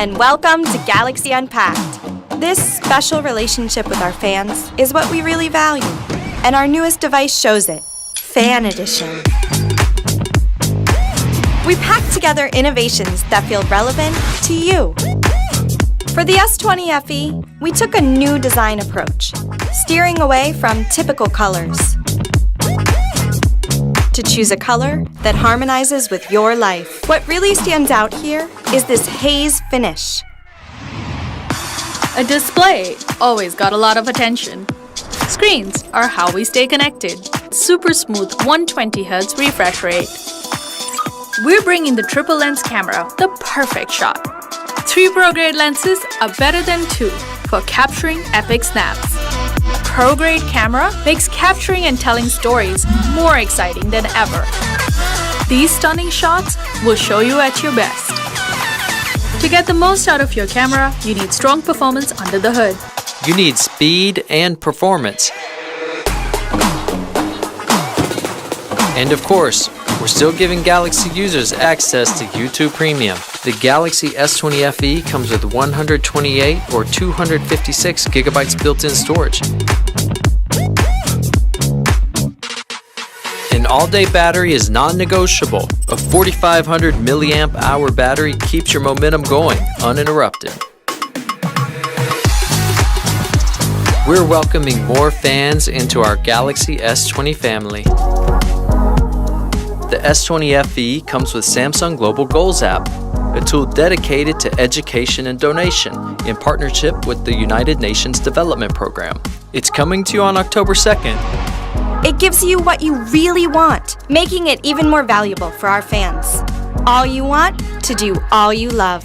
and welcome to Galaxy Unpacked. This special relationship with our fans is what we really value, and our newest device shows it, Fan Edition. We packed together innovations that feel relevant to you. For the S20 FE, we took a new design approach, steering away from typical colors to choose a color that harmonizes with your life. What really stands out here is this haze finish. A display always got a lot of attention. Screens are how we stay connected. Super smooth 120Hz refresh rate. We're bringing the triple lens camera, the perfect shot. 3 pro-grade lenses are better than 2 for capturing epic snaps. Pro-grade camera makes capturing and telling stories more exciting than ever. These stunning shots will show you at your best. To get the most out of your camera, you need strong performance under the hood. You need speed and performance. And of course, we're still giving Galaxy users access to YouTube Premium. The Galaxy S20 FE comes with 128 or 256 gigabytes built-in storage. An all-day battery is non-negotiable. A 4,500 milliamp hour battery keeps your momentum going uninterrupted. We're welcoming more fans into our Galaxy S20 family. The S20 FE comes with Samsung Global Goals app, a tool dedicated to education and donation in partnership with the United Nations Development Program. It's coming to you on October 2nd. It gives you what you really want, making it even more valuable for our fans. All you want to do all you love.